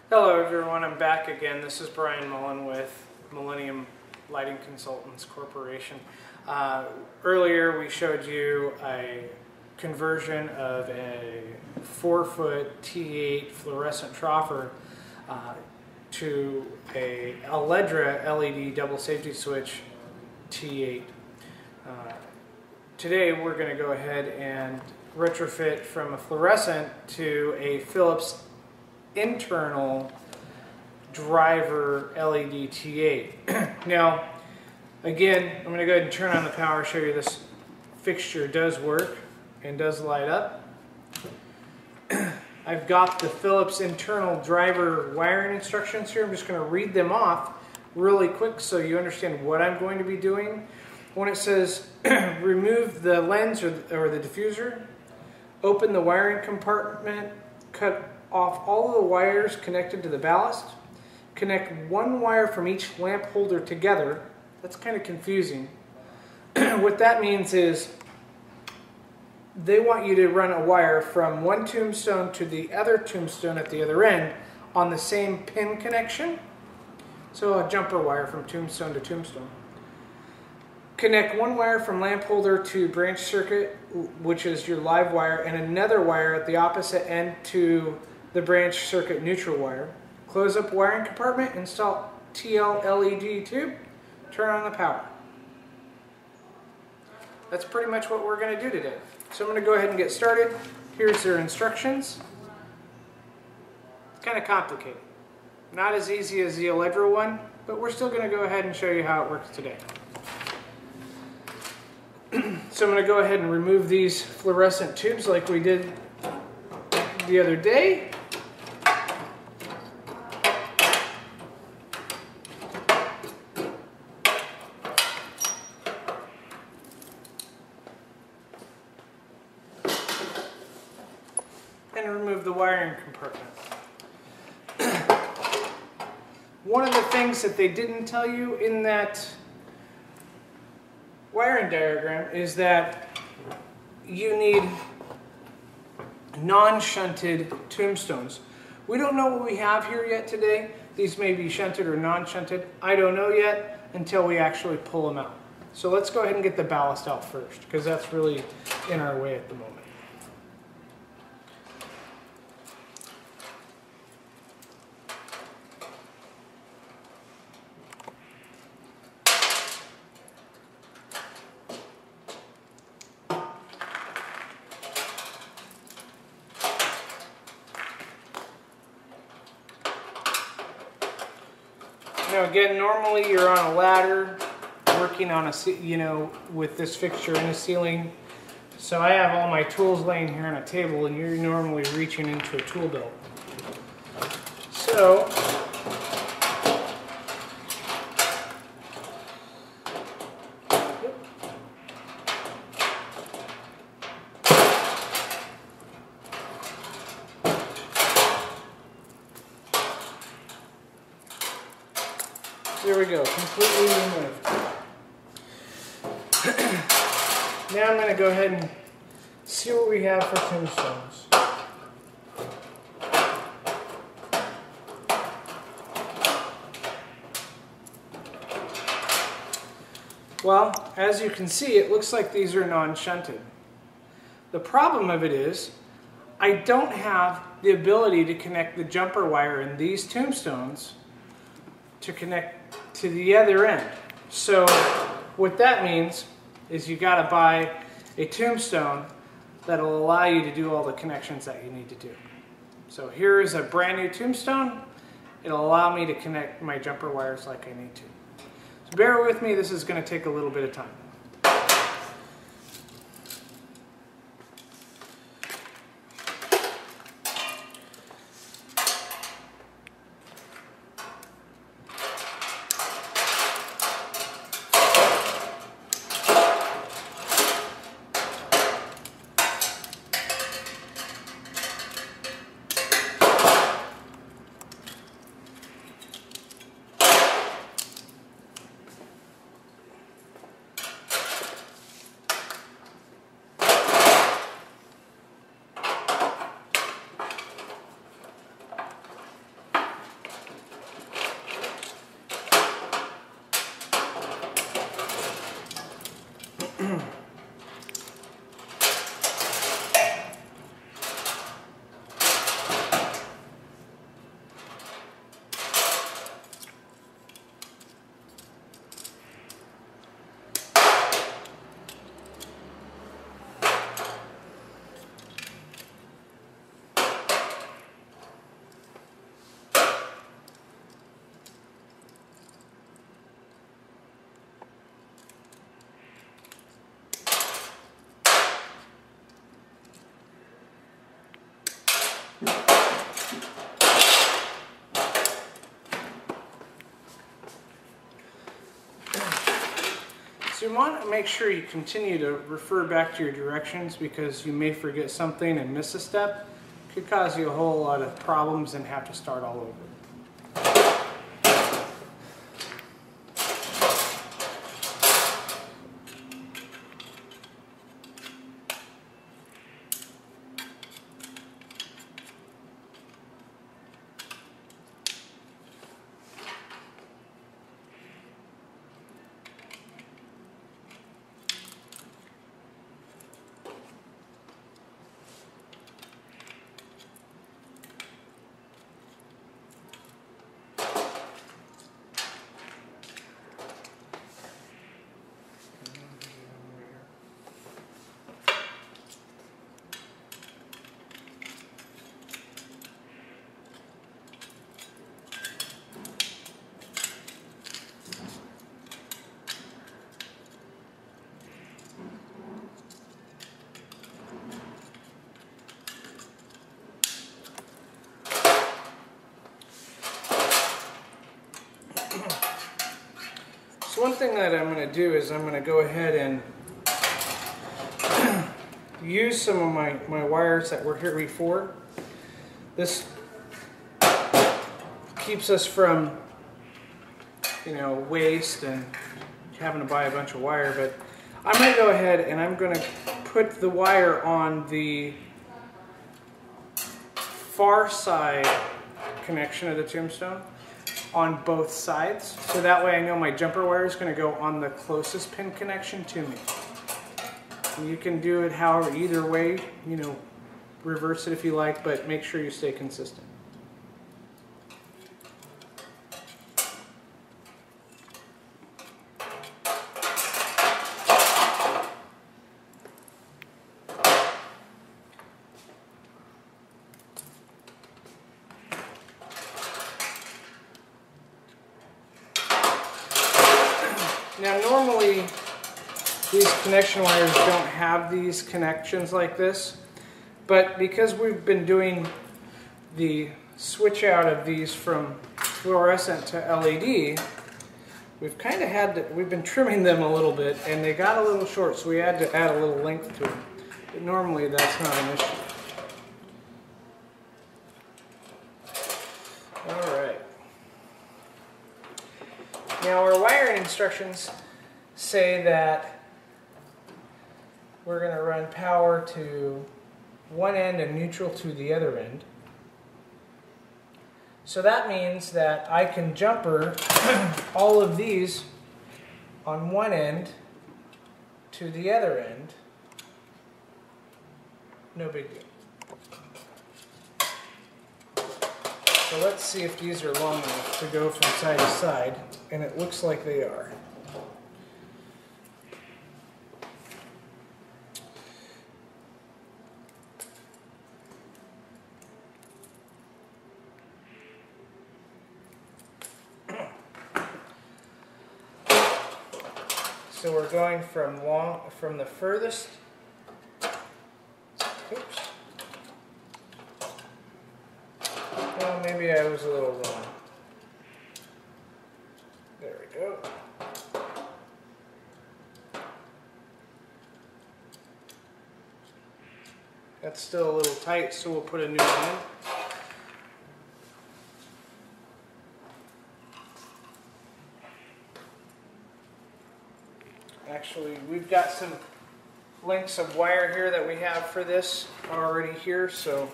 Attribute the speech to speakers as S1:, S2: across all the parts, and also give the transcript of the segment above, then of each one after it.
S1: Hello everyone, I'm back again. This is Brian Mullen with Millennium Lighting Consultants Corporation. Earlier we showed you a conversion of a 4-foot T8 fluorescent troffer to a Alledra LED double safety switch T8. Today we're going to go ahead and retrofit from a fluorescent to a Philips internal driver LED T8. Now, again, I'm going to go ahead and turn on the power, show you this fixture does work and does light up. I've got the Philips internal driver wiring instructions here. I'm just going to read them off really quick so you understand what I'm going to be doing. When it says remove the lens or the diffuser, open the wiring compartment, cut off all of the wires connected to the ballast, connect one wire from each lamp holder together. That's kind of confusing. What that means is they want you to run a wire from one tombstone to the other tombstone at the other end on the same pin connection. So a jumper wire from tombstone to tombstone. Connect one wire from lamp holder to branch circuit, which is your live wire, and another wire at the opposite end to the branch circuit neutral wire. Close up wiring compartment, install TL LED tube, turn on the power. That's pretty much what we're going to do today. So I'm going to go ahead and get started. Here's their instructions. It's kind of complicated. Not as easy as the Alledra one, but we're still going to go ahead and show you how it works today. So I'm going to go ahead and remove these fluorescent tubes like we did the other day. And remove the wiring compartment. One of the things that they didn't tell you in that wiring diagram is that you need non-shunted tombstones. We don't know what we have here yet today. These may be shunted or non-shunted. I don't know yet until we actually pull them out. So let's go ahead and get the ballast out first, because that's really in our way at the moment. Now again, normally you're on a ladder working on with this fixture in the ceiling. So I have all my tools laying here on a table, and you're normally reaching into a tool belt. So there we go, completely removed. Now I'm going to go ahead and see what we have for tombstones. Well, as you can see, it looks like these are non-shunted. The problem of it is, I don't have the ability to connect the jumper wire in these tombstones to connect to the other end. So what that means is you got to buy a tombstone that'll allow you to do all the connections that you need to do. So here is a brand new tombstone. It'll allow me to connect my jumper wires like I need to. So bear with me, this is going to take a little bit of time. So you want to make sure you continue to refer back to your directions, because you may forget something and miss a step. It could cause you a whole lot of problems and have to start all over. So one thing that I'm going to do is I'm going to go ahead and use some of my wires that were here before. This keeps us from, waste and having to buy a bunch of wire, but I'm going to go ahead and I'm going to put the wire on the far side connection of the tombstone on both sides, so that way I know my jumper wire is going to go on the closest pin connection to me. And you can do it however, either way, reverse it if you like, but make sure you stay consistent. Now normally these connection wires don't have these connections like this, but because we've been doing the switch out of these from fluorescent to LED, we've been trimming them a little bit, and they got a little short, so we had to add a little length to them. But normally that's not an issue. Alright. Now our wiring instructions say that we're going to run power to one end and neutral to the other end. So that means that I can jumper all of these on one end to the other end. No big deal. So let's see if these are long enough to go from side to side, and it looks like they are. So we're going from the furthest. Oops. Well, maybe I was a little wrong. There we go. That's still a little tight, so we'll put a new one in. Actually, we've got some lengths of wire here that we have for this already here, so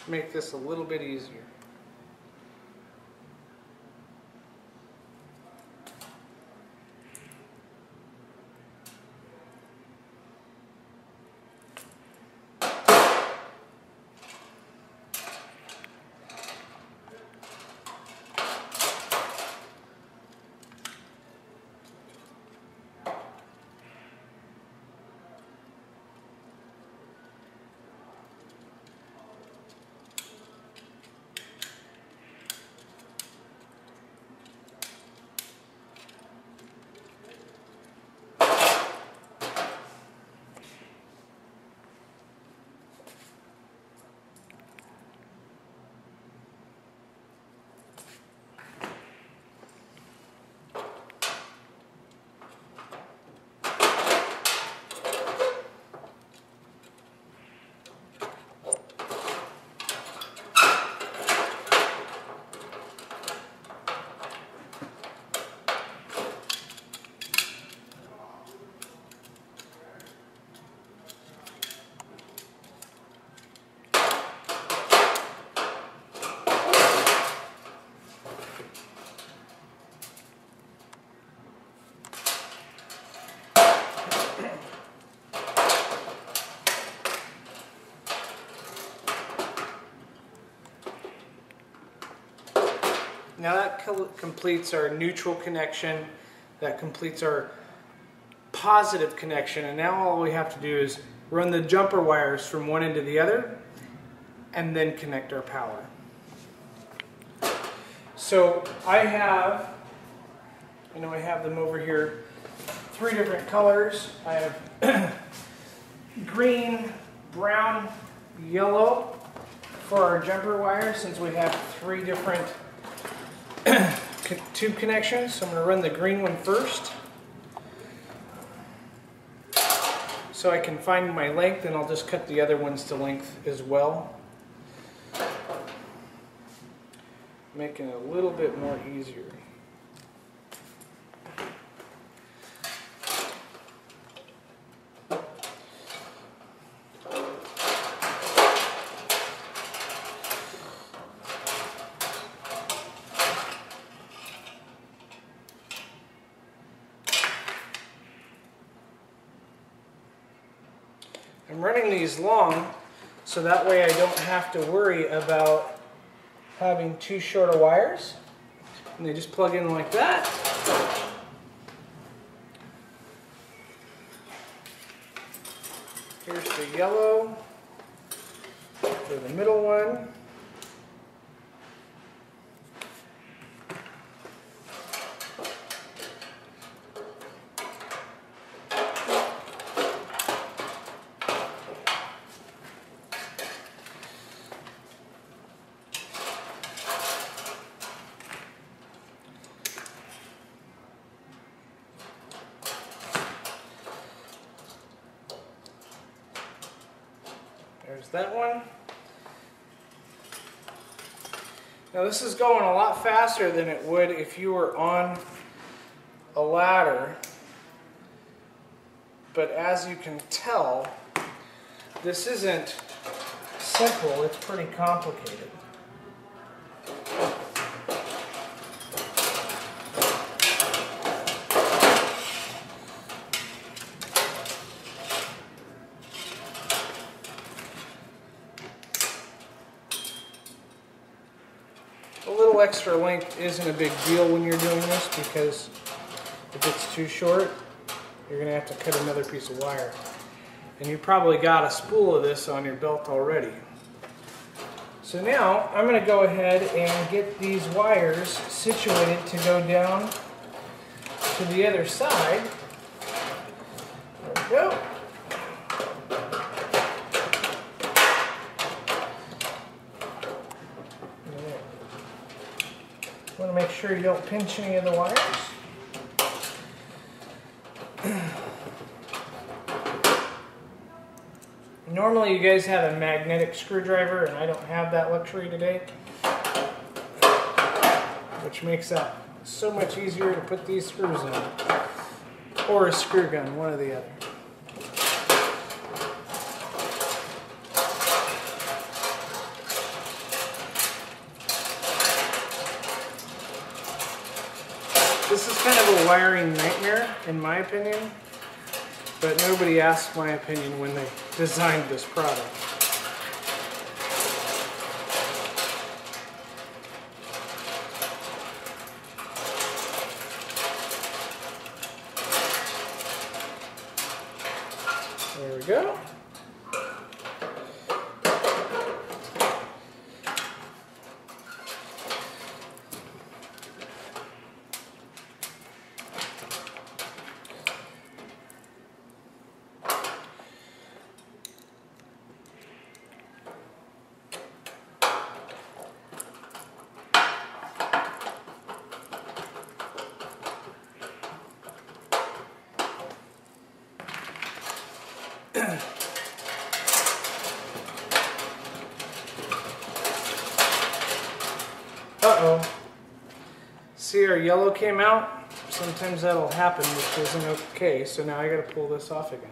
S1: make this a little bit easier. Now that completes our neutral connection, that completes our positive connection, and now all we have to do is run the jumper wires from one end to the other and then connect our power. So I have them over here, 3 different colors. I have green, brown, yellow for our jumper wires, since we have 3 different tube connections. So I'm going to run the green one first, so I can find my length, and I'll just cut the other ones to length as well, making it a little bit more easier. I'm running these long so that way I don't have to worry about having too short of wires, and they just plug in like that. Here's the yellow for the middle one. There's that one. Now this is going a lot faster than it would if you were on a ladder, but as you can tell, this isn't simple, it's pretty complicated. A little extra length isn't a big deal when you're doing this, because if it's too short, you're going to have to cut another piece of wire. And you probably got a spool of this on your belt already. So now I'm going to go ahead and get these wires situated to go down to the other side. There we go. You want to make sure you don't pinch any of the wires. Normally you guys have a magnetic screwdriver, and I don't have that luxury today, which makes that so much easier to put these screws in. Or a screw gun, one or the other. This is kind of a wiring nightmare, in my opinion, but nobody asked my opinion when they designed this product. There we go. Uh-oh. See, our yellow came out? Sometimes that'll happen, which isn't okay, so now I gotta pull this off again.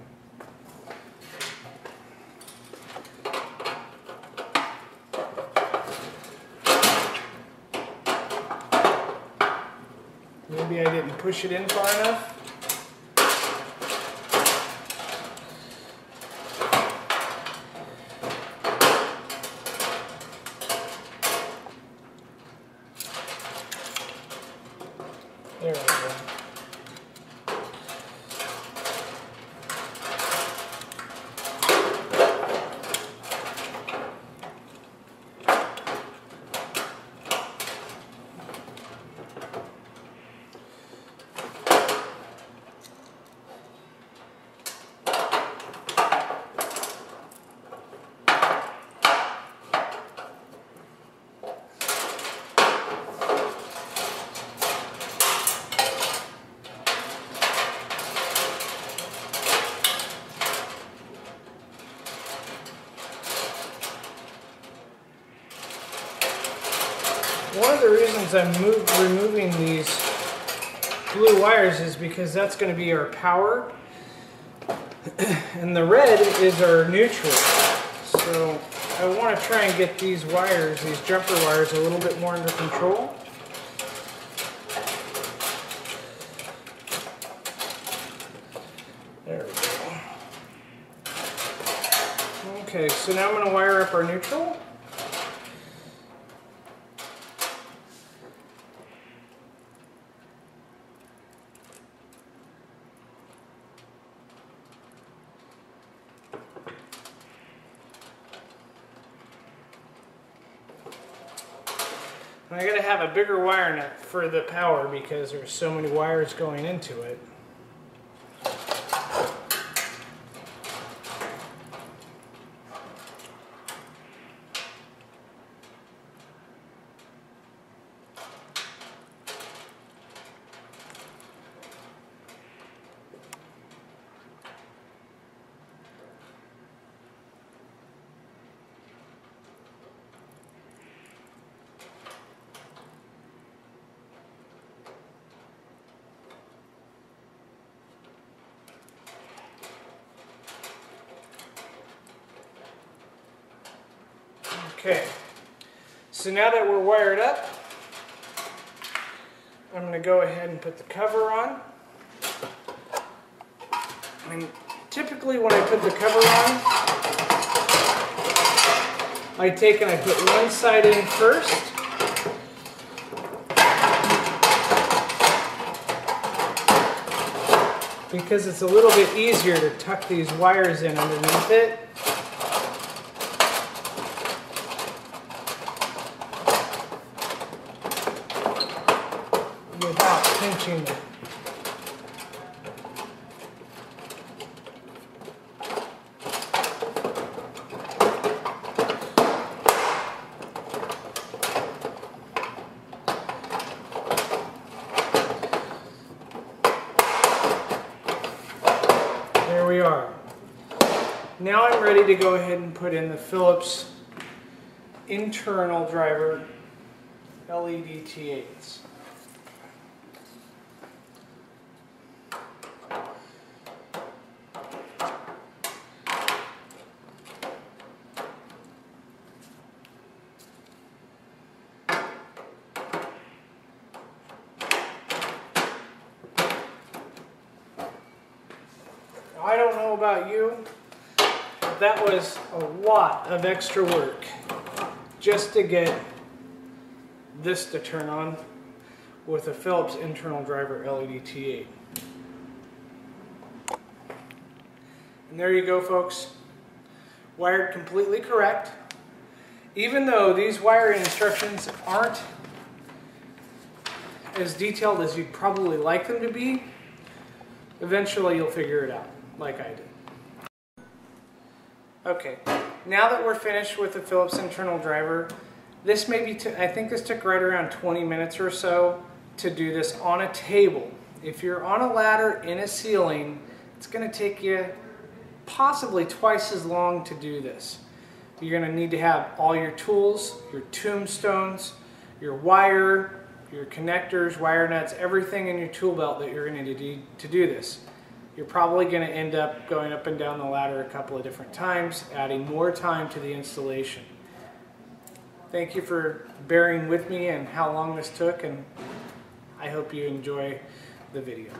S1: Maybe I didn't push it in far enough. one of the reasons I'm removing these blue wires is because that's going to be our power, and the red is our neutral. So I want to try and get these wires, these jumper wires, a little bit more under control. There we go. Okay, so now I'm going to wire up our neutral. I gotta have a bigger wire nut for the power because there's so many wires going into it. Okay, so now that we're wired up, I'm going to go ahead and put the cover on. And typically when I put the cover on, I take and I put one side in first. Because it's a little bit easier to tuck these wires in underneath it. Without pinching it. There we are. Now I'm ready to go ahead and put in the Philips internal driver LED T8s. I don't know about you, but that was a lot of extra work just to get this to turn on with a Philips internal driver LED T8. And there you go, folks. Wired completely correct. Even though these wiring instructions aren't as detailed as you'd probably like them to be, eventually you'll figure it out, like I did. Okay, now that we're finished with the Philips internal driver, this I think this took right around 20 minutes or so to do this on a table. If you're on a ladder in a ceiling, it's going to take you possibly twice as long to do this. You're going to need to have all your tools, your tombstones, your wire, your connectors, wire nuts, everything in your tool belt that you're going to need to do this. You're probably going to end up going up and down the ladder a couple of different times, adding more time to the installation. Thank you for bearing with me and how long this took, and I hope you enjoy the video.